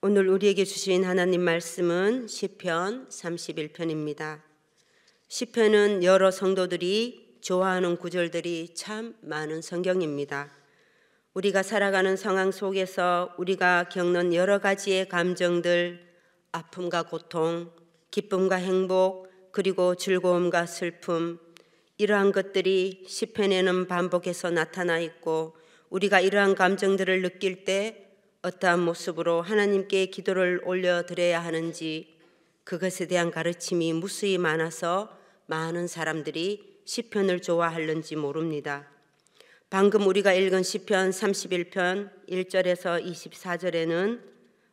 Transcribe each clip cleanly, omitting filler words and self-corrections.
오늘 우리에게 주신 하나님 말씀은 시편 31편입니다. 시편은 여러 성도들이 좋아하는 구절들이 참 많은 성경입니다. 우리가 살아가는 상황 속에서 우리가 겪는 여러 가지의 감정들, 아픔과 고통, 기쁨과 행복, 그리고 즐거움과 슬픔, 이러한 것들이 시편에는 반복해서 나타나 있고, 우리가 이러한 감정들을 느낄 때 어떠한 모습으로 하나님께 기도를 올려드려야 하는지, 그것에 대한 가르침이 무수히 많아서 많은 사람들이 시편을 좋아하는지 모릅니다. 방금 우리가 읽은 시편 31편 1절에서 24절에는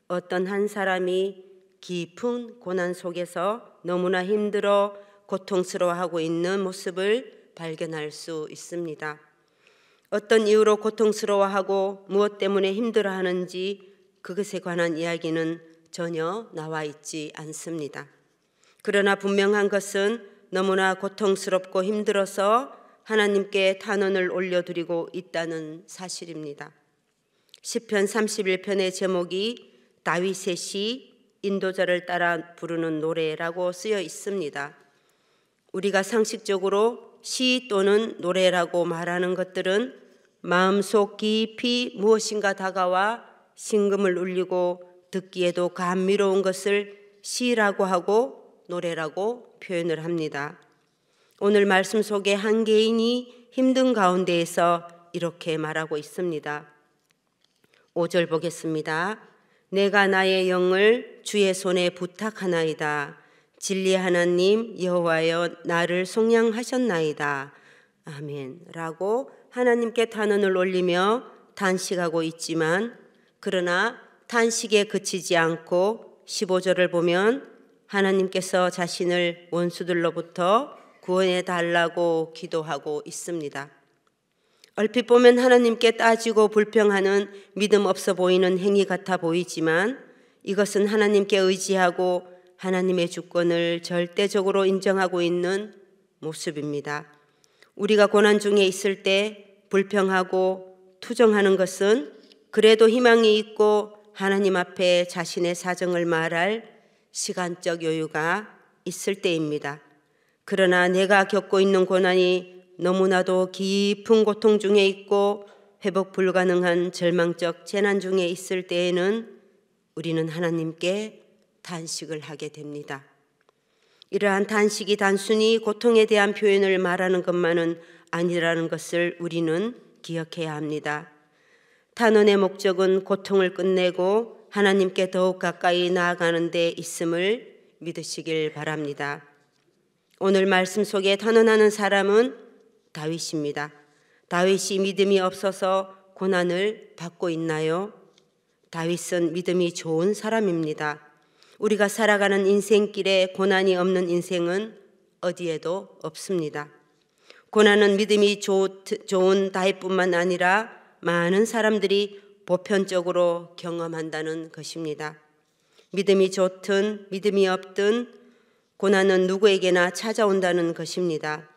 어떤 한 사람이 깊은 고난 속에서 너무나 힘들어 고통스러워하고 있는 모습을 발견할 수 있습니다. 어떤 이유로 고통스러워하고 무엇 때문에 힘들어하는지 그것에 관한 이야기는 전혀 나와 있지 않습니다. 그러나 분명한 것은 너무나 고통스럽고 힘들어서 하나님께 탄원을 올려드리고 있다는 사실입니다. 시편 31편의 제목이 다윗의 시, 인도자를 따라 부르는 노래라고 쓰여 있습니다. 우리가 상식적으로 시 또는 노래라고 말하는 것들은 마음속 깊이 무엇인가 다가와 심금을 울리고 듣기에도 감미로운 것을 시라고 하고 노래라고 표현을 합니다. 오늘 말씀 속에 한 개인이 힘든 가운데에서 이렇게 말하고 있습니다. 5절 보겠습니다. 내가 나의 영을 주의 손에 부탁하나이다. 진리의 하나님 여호와여 나를 속량하셨나이다. 아멘 라고 하나님께 탄원을 올리며 탄식하고 있지만, 그러나 탄식에 그치지 않고 15절을 보면 하나님께서 자신을 원수들로부터 구원해 달라고 기도하고 있습니다. 얼핏 보면 하나님께 따지고 불평하는 믿음 없어 보이는 행위 같아 보이지만, 이것은 하나님께 의지하고 하나님의 주권을 절대적으로 인정하고 있는 모습입니다. 우리가 고난 중에 있을 때 불평하고 투정하는 것은 그래도 희망이 있고 하나님 앞에 자신의 사정을 말할 시간적 여유가 있을 때입니다. 그러나 내가 겪고 있는 고난이 너무나도 깊은 고통 중에 있고 회복 불가능한 절망적 재난 중에 있을 때에는 우리는 하나님께 탄식을 하게 됩니다. 이러한 탄식이 단순히 고통에 대한 표현을 말하는 것만은 아니라는 것을 우리는 기억해야 합니다. 탄원의 목적은 고통을 끝내고 하나님께 더욱 가까이 나아가는 데 있음을 믿으시길 바랍니다. 오늘 말씀 속에 탄원하는 사람은 다윗입니다. 다윗이 믿음이 없어서 고난을 받고 있나요? 다윗은 믿음이 좋은 사람입니다. 우리가 살아가는 인생길에 고난이 없는 인생은 어디에도 없습니다. 고난은 믿음이 좋은 다윗뿐만 아니라 많은 사람들이 보편적으로 경험한다는 것입니다. 믿음이 좋든 믿음이 없든 고난은 누구에게나 찾아온다는 것입니다.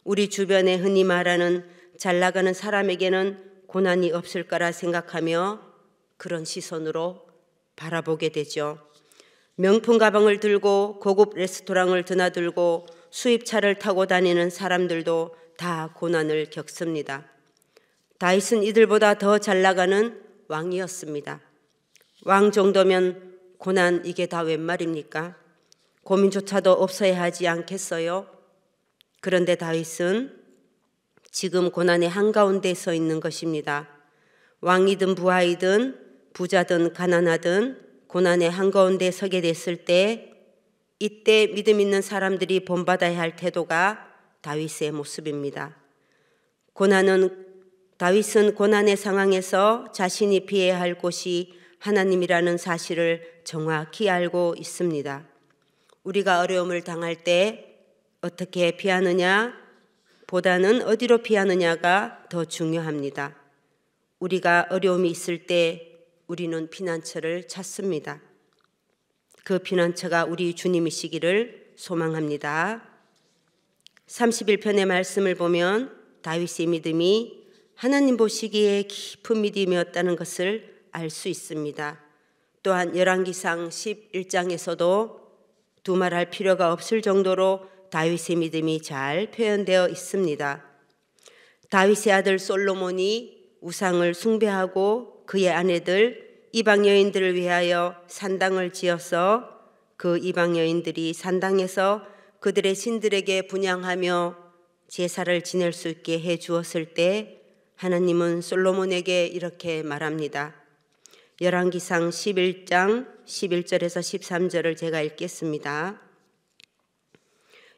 우리 주변에 흔히 말하는 잘 나가는 사람에게는 고난이 없을 거라 생각하며 그런 시선으로 바라보게 되죠. 명품 가방을 들고 고급 레스토랑을 드나들고 수입차를 타고 다니는 사람들도 다 고난을 겪습니다. 다윗은 이들보다 더 잘 나가는 왕이었습니다. 왕 정도면 고난 이게 다 웬 말입니까? 고민조차도 없어야 하지 않겠어요? 그런데 다윗은 지금 고난의 한가운데 서 있는 것입니다. 왕이든 부하이든 부자든 가난하든 고난의 한가운데 서게 됐을 때, 이때 믿음 있는 사람들이 본받아야 할 태도가 다윗의 모습입니다. 다윗은 고난의 상황에서 자신이 피해야 할 곳이 하나님이라는 사실을 정확히 알고 있습니다. 우리가 어려움을 당할 때 어떻게 피하느냐 보다는 어디로 피하느냐가 더 중요합니다. 우리가 어려움이 있을 때 우리는 피난처를 찾습니다. 그 피난처가 우리 주님이시기를 소망합니다. 31편의 말씀을 보면 다윗의 믿음이 하나님 보시기에 깊은 믿음이었다는 것을 알 수 있습니다. 또한 열왕기상 11장에서도 두말할 필요가 없을 정도로 다윗의 믿음이 잘 표현되어 있습니다. 다윗의 아들 솔로몬이 우상을 숭배하고 그의 아내들 이방 여인들을 위하여 산당을 지어서 그 이방 여인들이 산당에서 그들의 신들에게 분향하며 제사를 지낼 수 있게 해 주었을 때 하나님은 솔로몬에게 이렇게 말합니다. 열왕기상 11장 11절에서 13절을 제가 읽겠습니다.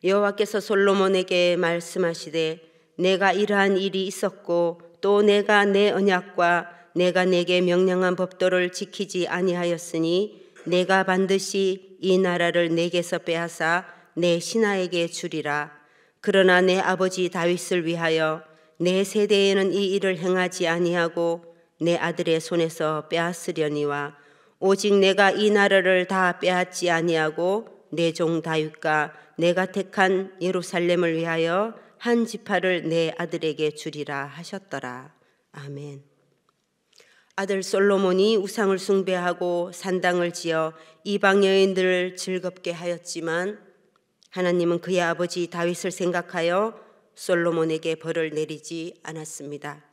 여호와께서 솔로몬에게 말씀하시되 내가 이러한 일이 있었고 또 내가 내 언약과 내가 내게 명령한 법도를 지키지 아니하였으니 내가 반드시 이 나라를 내게서 빼앗아 내 신하에게 주리라. 그러나 내 아버지 다윗을 위하여 내 세대에는 이 일을 행하지 아니하고 내 아들의 손에서 빼앗으려니와 오직 내가 이 나라를 다 빼앗지 아니하고 내 종 다윗과 내가 택한 예루살렘을 위하여 한 지파를 내 아들에게 주리라 하셨더라. 아멘. 아들 솔로몬이 우상을 숭배하고 산당을 지어 이방 여인들을 즐겁게 하였지만 하나님은 그의 아버지 다윗을 생각하여 솔로몬에게 벌을 내리지 않았습니다.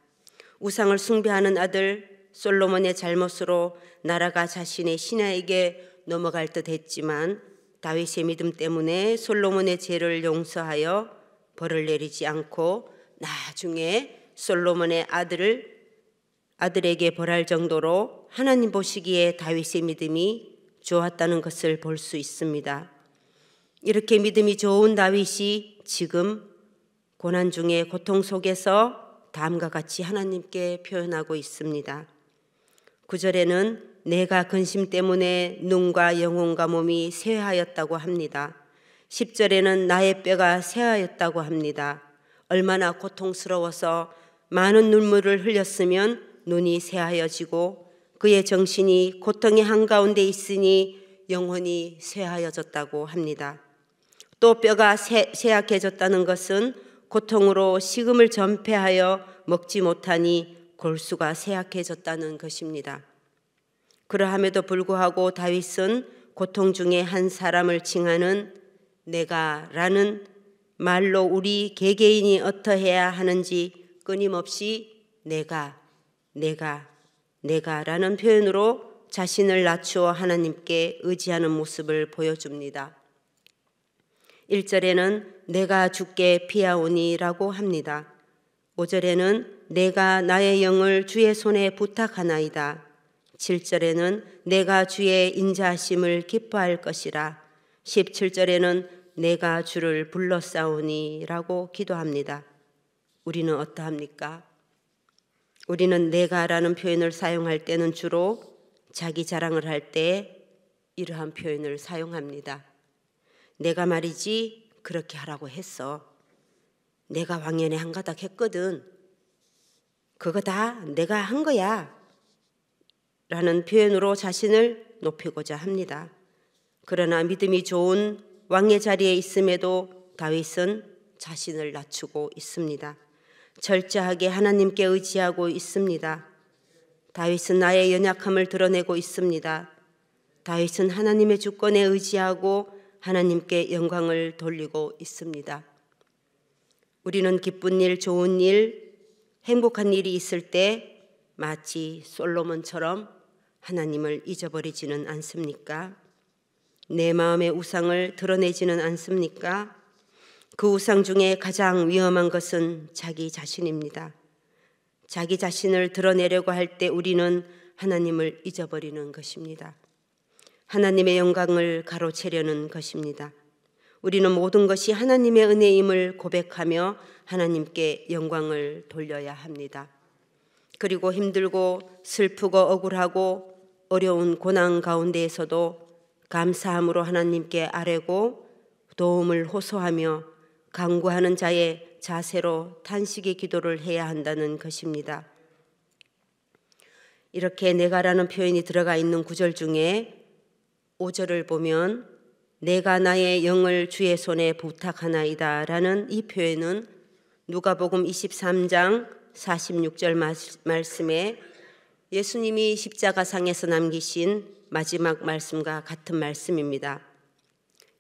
우상을 숭배하는 아들 솔로몬의 잘못으로 나라가 자신의 신하에게 넘어갈 듯 했지만 다윗의 믿음 때문에 솔로몬의 죄를 용서하여 벌을 내리지 않고 나중에 솔로몬의 아들에게 벌할 정도로 하나님 보시기에 다윗의 믿음이 좋았다는 것을 볼 수 있습니다. 이렇게 믿음이 좋은 다윗이 지금 고난 중에 고통 속에서 다음과 같이 하나님께 표현하고 있습니다. 9절에는 내가 근심 때문에 눈과 영혼과 몸이 쇠하였다고 합니다. 10절에는 나의 뼈가 쇠하였다고 합니다. 얼마나 고통스러워서 많은 눈물을 흘렸으면 눈이 쇠하여지고 그의 정신이 고통의 한가운데 있으니 영혼이 쇠하여졌다고 합니다. 또 뼈가 쇠약해졌다는 것은 고통으로 식음을 전폐하여 먹지 못하니 골수가 쇠약해졌다는 것입니다. 그러함에도 불구하고 다윗은 고통 중에 한 사람을 칭하는 내가라는 말로 우리 개개인이 어떠해야 하는지 끊임없이 내가라는 표현으로 자신을 낮추어 하나님께 의지하는 모습을 보여줍니다. 1절에는 내가 주께 피하오니라고 합니다. 5절에는 내가 나의 영을 주의 손에 부탁하나이다. 7절에는 내가 주의 인자하심을 기뻐할 것이라. 17절에는 내가 주를 불러싸오니라고 기도합니다. 우리는 어떠합니까? 우리는 내가라는 표현을 사용할 때는 주로 자기 자랑을 할 때 이러한 표현을 사용합니다. 내가 말이지 그렇게 하라고 했어. 내가 왕년에 한 가닥 했거든. 그거 다 내가 한 거야. 라는 표현으로 자신을 높이고자 합니다. 그러나 믿음이 좋은 왕의 자리에 있음에도 다윗은 자신을 낮추고 있습니다. 철저하게 하나님께 의지하고 있습니다. 다윗은 나의 연약함을 드러내고 있습니다. 다윗은 하나님의 주권에 의지하고 하나님께 영광을 돌리고 있습니다. 우리는 기쁜 일, 좋은 일, 행복한 일이 있을 때 마치 솔로몬처럼 하나님을 잊어버리지는 않습니까? 내 마음의 우상을 드러내지는 않습니까? 그 우상 중에 가장 위험한 것은 자기 자신입니다. 자기 자신을 드러내려고 할 때 우리는 하나님을 잊어버리는 것입니다. 하나님의 영광을 가로채려는 것입니다. 우리는 모든 것이 하나님의 은혜임을 고백하며 하나님께 영광을 돌려야 합니다. 그리고 힘들고 슬프고 억울하고 어려운 고난 가운데에서도 감사함으로 하나님께 아뢰고 도움을 호소하며 간구하는 자의 자세로 탄식의 기도를 해야 한다는 것입니다. 이렇게 내가라는 표현이 들어가 있는 구절 중에 5절을 보면 내가 나의 영을 주의 손에 부탁하나이다 라는 이 표현은 누가복음 23장 46절 말씀에 예수님이 십자가상에서 남기신 마지막 말씀과 같은 말씀입니다.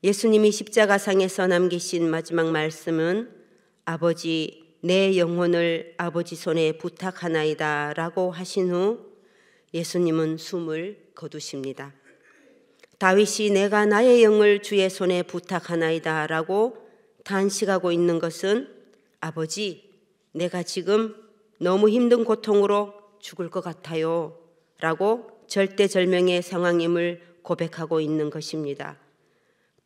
예수님이 십자가상에서 남기신 마지막 말씀은 아버지 내 영혼을 아버지 손에 부탁하나이다 라고 하신 후 예수님은 숨을 거두십니다. 다윗이 내가 나의 영을 주의 손에 부탁하나이다 라고 탄식하고 있는 것은 아버지 내가 지금 너무 힘든 고통으로 죽을 것 같아요 라고 절대절명의 상황임을 고백하고 있는 것입니다.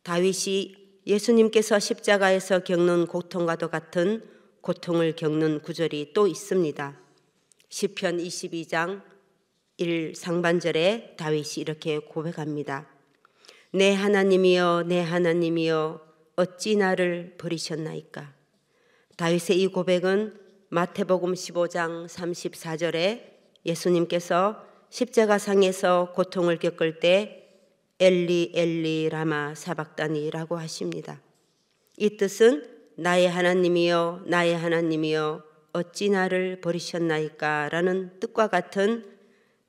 다윗이 예수님께서 십자가에서 겪는 고통과도 같은 고통을 겪는 구절이 또 있습니다. 시편 22장 1 상반절에 다윗이 이렇게 고백합니다. 내 하나님이여 내 하나님이여 어찌 나를 버리셨나이까. 다윗의 이 고백은 마태복음 15장 34절에 예수님께서 십자가상에서 고통을 겪을 때 엘리 엘리 라마 사박다니라고 하십니다. 이 뜻은 나의 하나님이여 나의 하나님이여 어찌 나를 버리셨나이까 라는 뜻과 같은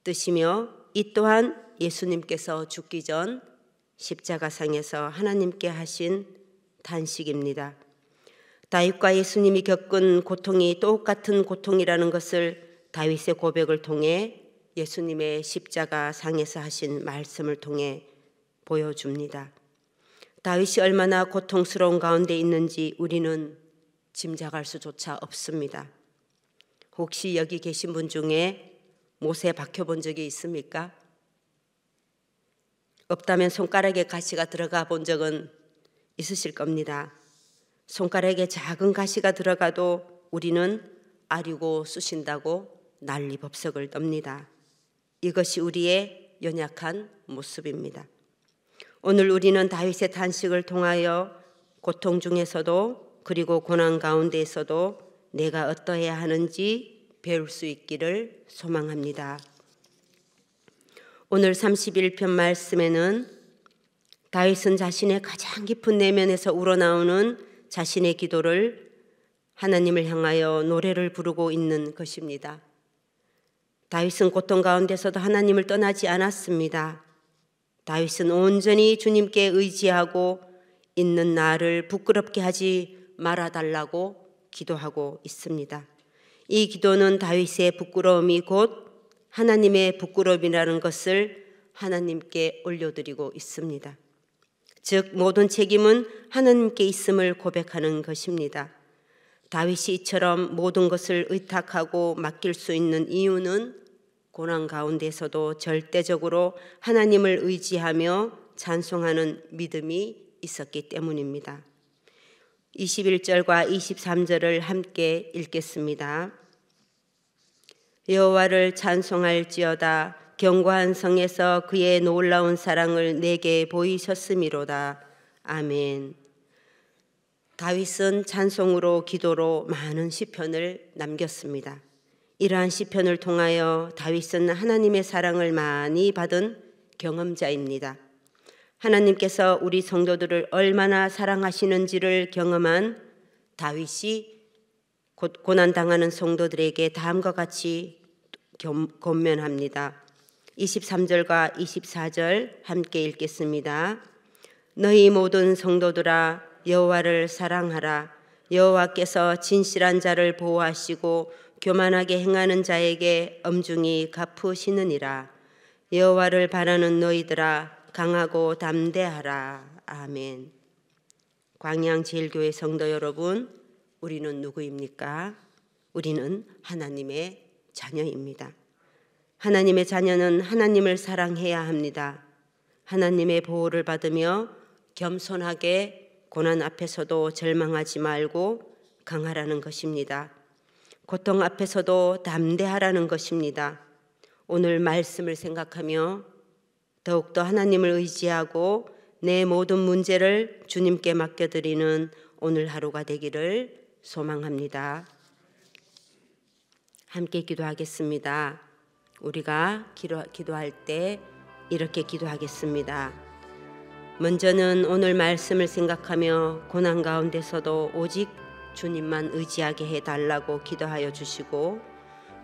뜻이며 이 또한 예수님께서 죽기 전 십자가상에서 하나님께 하신 탄식입니다. 다윗과 예수님이 겪은 고통이 똑같은 고통이라는 것을 다윗의 고백을 통해 예수님의 십자가상에서 하신 말씀을 통해 보여줍니다. 다윗이 얼마나 고통스러운 가운데 있는지 우리는 짐작할 수조차 없습니다. 혹시 여기 계신 분 중에 못에 박혀본 적이 있습니까? 없다면 손가락에 가시가 들어가 본 적은 있으실 겁니다. 손가락에 작은 가시가 들어가도 우리는 아리고 쑤신다고 난리법석을 떱니다. 이것이 우리의 연약한 모습입니다. 오늘 우리는 다윗의 탄식을 통하여 고통 중에서도 그리고 고난 가운데에서도 내가 어떠해야 하는지 배울 수 있기를 소망합니다. 오늘 31편 말씀에는 다윗은 자신의 가장 깊은 내면에서 우러나오는 자신의 기도를 하나님을 향하여 노래를 부르고 있는 것입니다. 다윗은 고통 가운데서도 하나님을 떠나지 않았습니다. 다윗은 온전히 주님께 의지하고 있는 나를 부끄럽게 하지 말아달라고 기도하고 있습니다. 이 기도는 다윗의 부끄러움이 곧 하나님의 부끄러움이라는 것을 하나님께 올려드리고 있습니다. 즉 모든 책임은 하나님께 있음을 고백하는 것입니다. 다윗이 이처럼 모든 것을 의탁하고 맡길 수 있는 이유는 고난 가운데서도 절대적으로 하나님을 의지하며 찬송하는 믿음이 있었기 때문입니다. 21절과 23절을 함께 읽겠습니다. 여호와를 찬송할지어다. 견고한 성에서 그의 놀라운 사랑을 내게 보이셨음이로다. 아멘. 다윗은 찬송으로 기도로 많은 시편을 남겼습니다. 이러한 시편을 통하여 다윗은 하나님의 사랑을 많이 받은 경험자입니다. 하나님께서 우리 성도들을 얼마나 사랑하시는지를 경험한 다윗이 고난당하는 성도들에게 다음과 같이 권면합니다. 23절과 24절 함께 읽겠습니다. 너희 모든 성도들아 여호와를 사랑하라. 여호와께서 진실한 자를 보호하시고 교만하게 행하는 자에게 엄중히 갚으시느니라. 여호와를 바라는 너희들아 강하고 담대하라. 아멘. 광양제일교회 성도 여러분, 우리는 누구입니까? 우리는 하나님의 자녀입니다. 하나님의 자녀는 하나님을 사랑해야 합니다. 하나님의 보호를 받으며 겸손하게 고난 앞에서도 절망하지 말고 강하라는 것입니다. 고통 앞에서도 담대하라는 것입니다. 오늘 말씀을 생각하며 더욱더 하나님을 의지하고 내 모든 문제를 주님께 맡겨드리는 오늘 하루가 되기를 소망합니다. 함께 기도하겠습니다. 우리가 기도할 때 이렇게 기도하겠습니다. 먼저는 오늘 말씀을 생각하며 고난 가운데서도 오직 주님만 의지하게 해달라고 기도하여 주시고,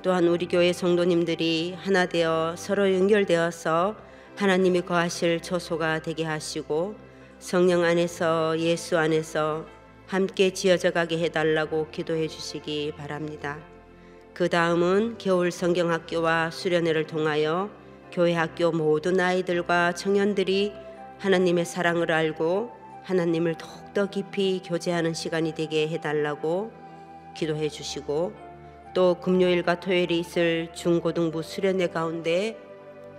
또한 우리 교회 성도님들이 하나 되어 서로 연결되어서 하나님이 거하실 처소가 되게 하시고 성령 안에서 예수 안에서 함께 지어져 가게 해달라고 기도해 주시기 바랍니다. 그 다음은 겨울 성경학교와 수련회를 통하여 교회 학교 모든 아이들과 청년들이 하나님의 사랑을 알고 하나님을 더욱더 깊이 교제하는 시간이 되게 해달라고 기도해 주시고, 또 금요일과 토요일이 있을 중고등부 수련회 가운데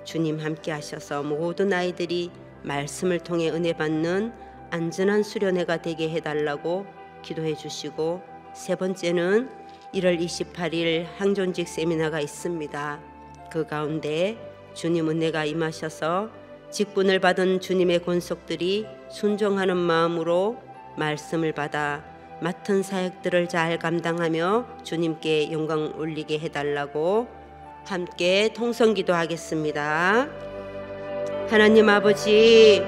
주님 함께 하셔서 모든 아이들이 말씀을 통해 은혜 받는 안전한 수련회가 되게 해달라고 기도해 주시고, 세 번째는 1월 28일 항존직 세미나가 있습니다. 그 가운데 주님 은혜가 임하셔서 직분을 받은 주님의 권속들이 순종하는 마음으로 말씀을 받아 맡은 사역들을 잘 감당하며 주님께 영광 올리게 해달라고 함께 통성기도 하겠습니다. 하나님 아버지,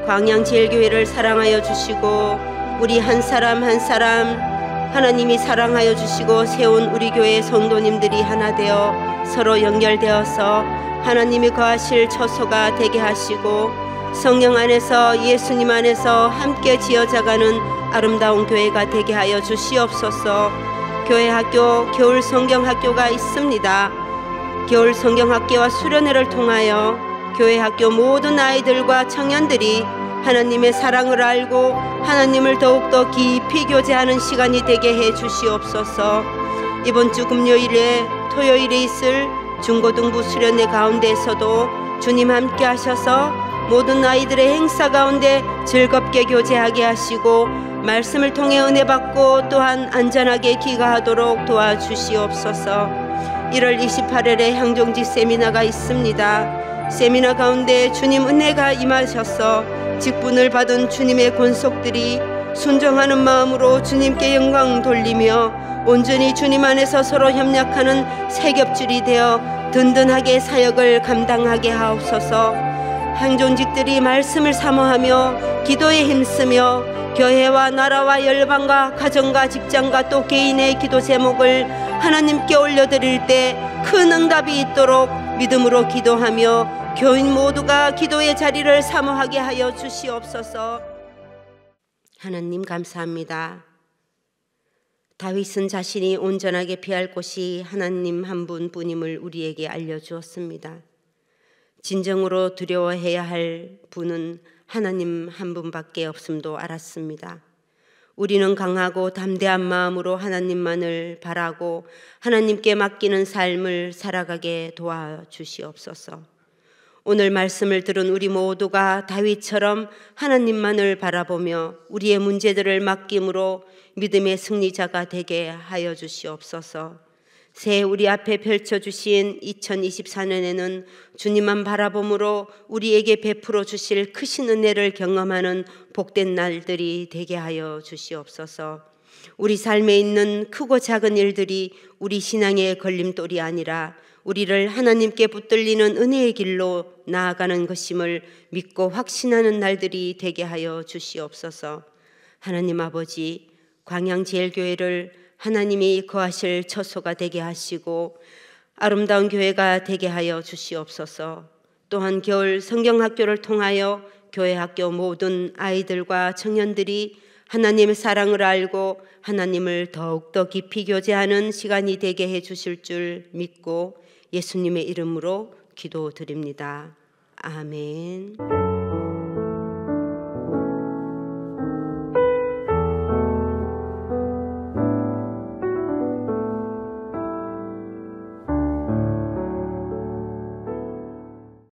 광양제일교회를 사랑하여 주시고 우리 한 사람 한 사람 하나님이 사랑하여 주시고 세운 우리 교회 성도님들이 하나 되어 서로 연결되어서 하나님이 거하실 처소가 되게 하시고 성령 안에서 예수님 안에서 함께 지어져가는 아름다운 교회가 되게 하여 주시옵소서. 교회 학교, 겨울 성경학교가 있습니다. 겨울 성경학교와 수련회를 통하여 교회 학교 모든 아이들과 청년들이 하나님의 사랑을 알고 하나님을 더욱더 깊이 교제하는 시간이 되게 해 주시옵소서. 이번 주 금요일에 토요일에 있을 중고등부 수련회 가운데에서도 주님 함께 하셔서 모든 아이들의 행사 가운데 즐겁게 교제하게 하시고 말씀을 통해 은혜 받고 또한 안전하게 귀가하도록 도와주시옵소서. 1월 28일에 향종직 세미나가 있습니다. 세미나 가운데 주님 은혜가 임하셔서 직분을 받은 주님의 권속들이 순종하는 마음으로 주님께 영광 돌리며 온전히 주님 안에서 서로 협력하는 세겹줄이 되어 든든하게 사역을 감당하게 하옵소서. 항존직들이 말씀을 사모하며 기도에 힘쓰며 교회와 나라와 열방과 가정과 직장과 또 개인의 기도 제목을 하나님께 올려드릴 때 큰 응답이 있도록 믿음으로 기도하며 교인 모두가 기도의 자리를 사모하게 하여 주시옵소서. 하나님 감사합니다. 다윗은 자신이 온전하게 피할 곳이 하나님 한 분뿐임을 우리에게 알려주었습니다. 진정으로 두려워해야 할 분은 하나님 한 분밖에 없음도 알았습니다. 우리는 강하고 담대한 마음으로 하나님만을 바라고 하나님께 맡기는 삶을 살아가게 도와주시옵소서. 오늘 말씀을 들은 우리 모두가 다윗처럼 하나님만을 바라보며 우리의 문제들을 맡김으로 믿음의 승리자가 되게 하여 주시옵소서. 새해 우리 앞에 펼쳐주신 2024년에는 주님만 바라봄으로 우리에게 베풀어 주실 크신 은혜를 경험하는 복된 날들이 되게 하여 주시옵소서. 우리 삶에 있는 크고 작은 일들이 우리 신앙의 걸림돌이 아니라 우리를 하나님께 붙들리는 은혜의 길로 나아가는 것임을 믿고 확신하는 날들이 되게 하여 주시옵소서. 하나님 아버지, 광양제일교회를 하나님이 거하실 처소가 되게 하시고 아름다운 교회가 되게 하여 주시옵소서. 또한 겨울 성경학교를 통하여 교회 학교 모든 아이들과 청년들이 하나님의 사랑을 알고 하나님을 더욱더 깊이 교제하는 시간이 되게 해 주실 줄 믿고 예수님의 이름으로 기도드립니다. 아멘.